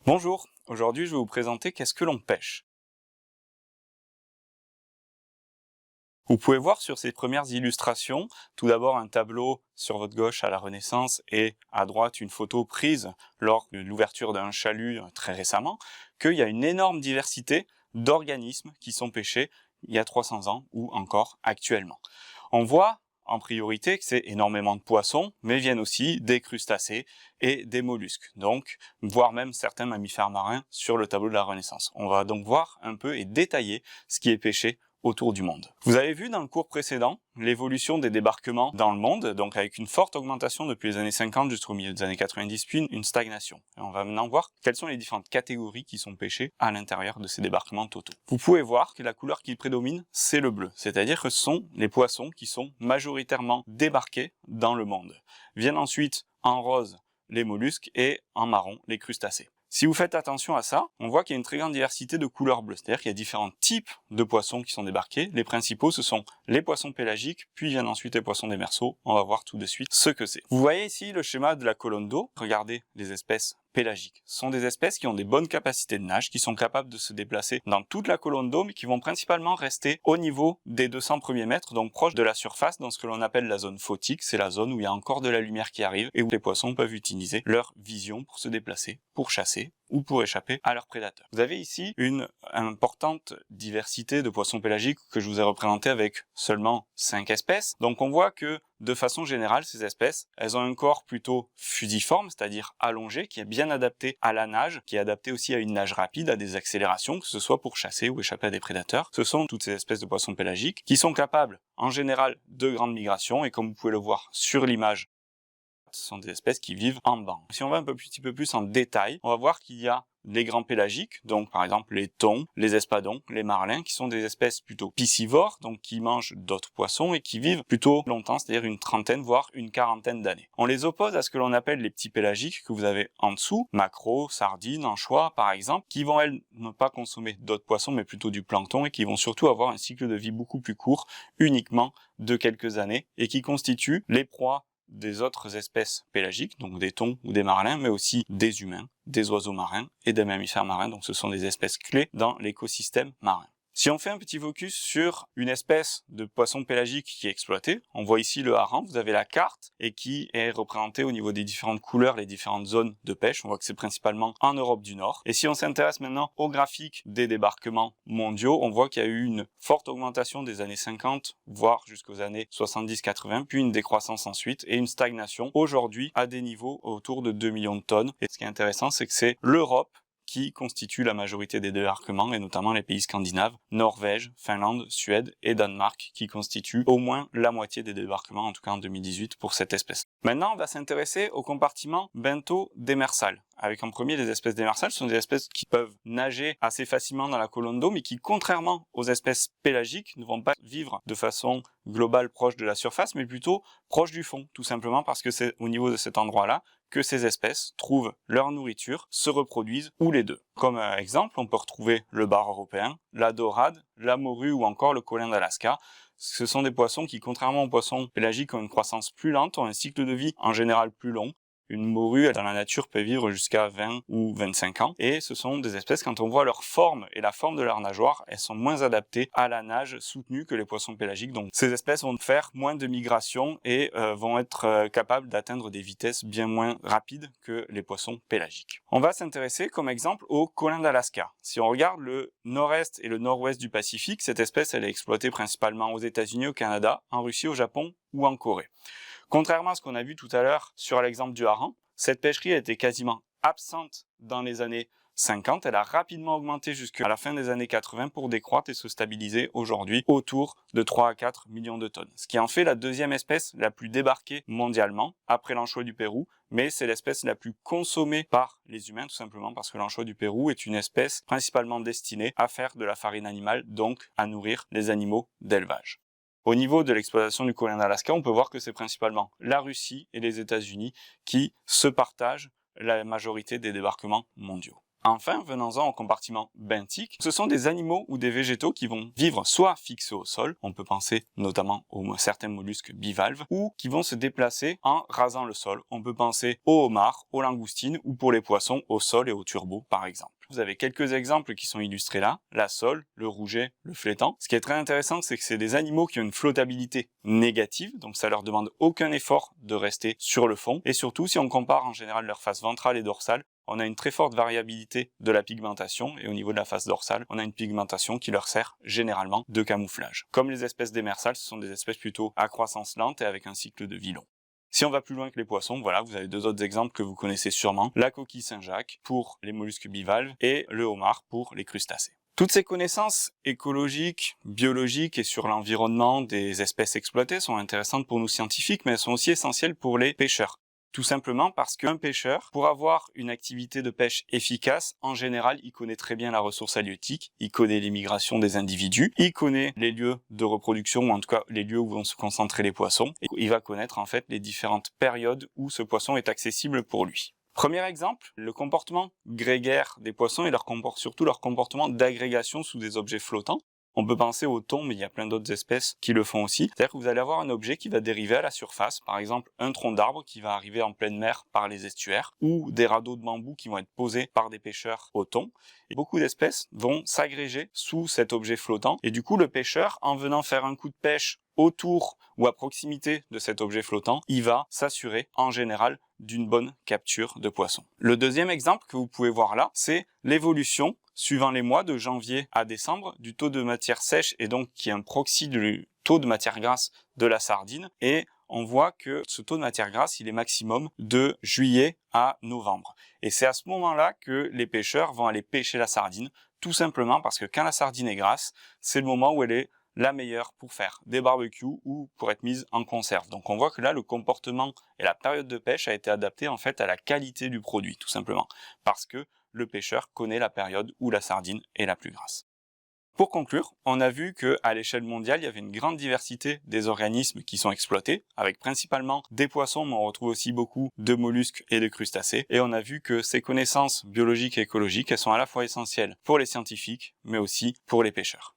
Bonjour, aujourd'hui je vais vous présenter qu'est-ce que l'on pêche. Vous pouvez voir sur ces premières illustrations, tout d'abord un tableau sur votre gauche à la Renaissance et à droite une photo prise lors de l'ouverture d'un chalut très récemment, qu'il y a une énorme diversité d'organismes qui sont pêchés il y a 300 ans ou encore actuellement. On voit en priorité que c'est énormément de poissons, mais viennent aussi des crustacés et des mollusques, donc voire même certains mammifères marins sur le tableau de la Renaissance. On va donc voir un peu et détailler ce qui est pêché autour du monde. Vous avez vu dans le cours précédent l'évolution des débarquements dans le monde, donc avec une forte augmentation depuis les années 50 jusqu'au milieu des années 90, puis une stagnation. Et on va maintenant voir quelles sont les différentes catégories qui sont pêchées à l'intérieur de ces débarquements totaux. Vous pouvez voir que la couleur qui prédomine, c'est le bleu, c'est-à-dire que ce sont les poissons qui sont majoritairement débarqués dans le monde. Viennent ensuite en rose les mollusques et en marron les crustacés. Si vous faites attention à ça, on voit qu'il y a une très grande diversité de couleurs bleues, c'est-à-dire qu'il y a différents types de poissons qui sont débarqués. Les principaux, ce sont les poissons pélagiques, puis viennent ensuite les poissons démersaux. On va voir tout de suite ce que c'est. Vous voyez ici le schéma de la colonne d'eau. Regardez les espèces pélagiques. Ce sont des espèces qui ont des bonnes capacités de nage, qui sont capables de se déplacer dans toute la colonne d'eau, mais qui vont principalement rester au niveau des 200 premiers mètres, donc proche de la surface, dans ce que l'on appelle la zone photique. C'est la zone où il y a encore de la lumière qui arrive et où les poissons peuvent utiliser leur vision pour se déplacer, pour chasser ou pour échapper à leurs prédateurs. Vous avez ici une importante diversité de poissons pélagiques que je vous ai représenté avec seulement 5 espèces. Donc on voit que de façon générale, ces espèces, elles ont un corps plutôt fusiforme, c'est-à-dire allongé, qui est bien adapté à la nage, qui est adapté aussi à une nage rapide, à des accélérations, que ce soit pour chasser ou échapper à des prédateurs. Ce sont toutes ces espèces de poissons pélagiques qui sont capables, en général, de grandes migrations, et comme vous pouvez le voir sur l'image, ce sont des espèces qui vivent en banc. Si on va un petit peu plus en détail, on va voir qu'il y a les grands pélagiques, donc par exemple les thons, les espadons, les marlins, qui sont des espèces plutôt piscivores, donc qui mangent d'autres poissons et qui vivent plutôt longtemps, c'est-à-dire une trentaine, voire une quarantaine d'années. On les oppose à ce que l'on appelle les petits pélagiques que vous avez en dessous, maquereaux, sardines, anchois par exemple, qui vont elles ne pas consommer d'autres poissons mais plutôt du plancton et qui vont surtout avoir un cycle de vie beaucoup plus court, uniquement de quelques années, et qui constituent les proies des autres espèces pélagiques, donc des thons ou des marlins, mais aussi des humains, des oiseaux marins et des mammifères marins, donc ce sont des espèces clés dans l'écosystème marin. Si on fait un petit focus sur une espèce de poisson pélagique qui est exploitée, on voit ici le hareng, vous avez la carte, et qui est représentée au niveau des différentes couleurs, les différentes zones de pêche. On voit que c'est principalement en Europe du Nord. Et si on s'intéresse maintenant au graphique des débarquements mondiaux, on voit qu'il y a eu une forte augmentation des années 50, voire jusqu'aux années 70-80, puis une décroissance ensuite, et une stagnation aujourd'hui à des niveaux autour de 2 millions de tonnes. Et ce qui est intéressant, c'est que c'est l'Europe qui constitue la majorité des débarquements, et notamment les pays scandinaves, Norvège, Finlande, Suède et Danemark, qui constituent au moins la moitié des débarquements, en tout cas en 2018, pour cette espèce. Maintenant, on va s'intéresser au compartiment bentho-démersal. Avec en premier les espèces démersales, ce sont des espèces qui peuvent nager assez facilement dans la colonne d'eau, mais qui, contrairement aux espèces pélagiques, ne vont pas vivre de façon globale proche de la surface, mais plutôt proche du fond, tout simplement parce que c'est au niveau de cet endroit-là que ces espèces trouvent leur nourriture, se reproduisent, ou les deux. Comme exemple, on peut retrouver le bar européen, la dorade, la morue ou encore le colin d'Alaska. Ce sont des poissons qui, contrairement aux poissons pélagiques, ont une croissance plus lente, ont un cycle de vie en général plus long. Une morue dans la nature peut vivre jusqu'à 20 ou 25 ans. Et ce sont des espèces, quand on voit leur forme et la forme de leur nageoire, elles sont moins adaptées à la nage soutenue que les poissons pélagiques. Donc ces espèces vont faire moins de migrations et vont être capables d'atteindre des vitesses bien moins rapides que les poissons pélagiques. On va s'intéresser comme exemple au colin d'Alaska. Si on regarde le nord-est et le nord-ouest du Pacifique, cette espèce elle est exploitée principalement aux États-Unis, au Canada, en Russie, au Japon ou en Corée. Contrairement à ce qu'on a vu tout à l'heure sur l'exemple du hareng, cette pêcherie a été quasiment absente dans les années 50. Elle a rapidement augmenté jusqu'à la fin des années 80 pour décroître et se stabiliser aujourd'hui autour de 3 à 4 millions de tonnes. Ce qui en fait la deuxième espèce la plus débarquée mondialement, après l'anchois du Pérou, mais c'est l'espèce la plus consommée par les humains, tout simplement parce que l'anchois du Pérou est une espèce principalement destinée à faire de la farine animale, donc à nourrir les animaux d'élevage. Au niveau de l'exploitation du colin d'Alaska, on peut voir que c'est principalement la Russie et les États-Unis qui se partagent la majorité des débarquements mondiaux. Enfin, venons-en au compartiment benthique. Ce sont des animaux ou des végétaux qui vont vivre soit fixés au sol, on peut penser notamment aux certains mollusques bivalves, ou qui vont se déplacer en rasant le sol. On peut penser aux homards, aux langoustines, ou pour les poissons, au sol et aux turbots par exemple. Vous avez quelques exemples qui sont illustrés là, la sole, le rouget, le flétan. Ce qui est très intéressant, c'est que c'est des animaux qui ont une flottabilité négative, donc ça leur demande aucun effort de rester sur le fond, et surtout si on compare en général leur face ventrale et dorsale, on a une très forte variabilité de la pigmentation, et au niveau de la face dorsale, on a une pigmentation qui leur sert généralement de camouflage. Comme les espèces démersales, ce sont des espèces plutôt à croissance lente et avec un cycle de vie long. Si on va plus loin que les poissons, voilà, vous avez deux autres exemples que vous connaissez sûrement, la coquille Saint-Jacques pour les mollusques bivalves et le homard pour les crustacés. Toutes ces connaissances écologiques, biologiques et sur l'environnement des espèces exploitées sont intéressantes pour nous scientifiques, mais elles sont aussi essentielles pour les pêcheurs. Tout simplement parce qu'un pêcheur, pour avoir une activité de pêche efficace, en général, il connaît très bien la ressource halieutique, il connaît les migrations des individus, il connaît les lieux de reproduction, ou en tout cas les lieux où vont se concentrer les poissons, et il va connaître en fait les différentes périodes où ce poisson est accessible pour lui. Premier exemple, le comportement grégaire des poissons et surtout leur comportement d'agrégation sous des objets flottants. On peut penser au thon, mais il y a plein d'autres espèces qui le font aussi. C'est-à-dire que vous allez avoir un objet qui va dériver à la surface, par exemple un tronc d'arbre qui va arriver en pleine mer par les estuaires, ou des radeaux de bambou qui vont être posés par des pêcheurs au thon. Et beaucoup d'espèces vont s'agréger sous cet objet flottant, et du coup le pêcheur, en venant faire un coup de pêche autour ou à proximité de cet objet flottant, il va s'assurer en général d'une bonne capture de poissons. Le deuxième exemple que vous pouvez voir là, c'est l'évolution suivant les mois de janvier à décembre du taux de matière sèche et donc qui est un proxy du taux de matière grasse de la sardine, et on voit que ce taux de matière grasse, il est maximum de juillet à novembre. Et c'est à ce moment-là que les pêcheurs vont aller pêcher la sardine, tout simplement parce que quand la sardine est grasse, c'est le moment où elle est la meilleure pour faire des barbecues ou pour être mise en conserve. Donc on voit que là, le comportement et la période de pêche a été adapté en fait à la qualité du produit, tout simplement, parce que le pêcheur connaît la période où la sardine est la plus grasse. Pour conclure, on a vu qu'à l'échelle mondiale, il y avait une grande diversité des organismes qui sont exploités, avec principalement des poissons, mais on retrouve aussi beaucoup de mollusques et de crustacés. Et on a vu que ces connaissances biologiques et écologiques, elles sont à la fois essentielles pour les scientifiques, mais aussi pour les pêcheurs.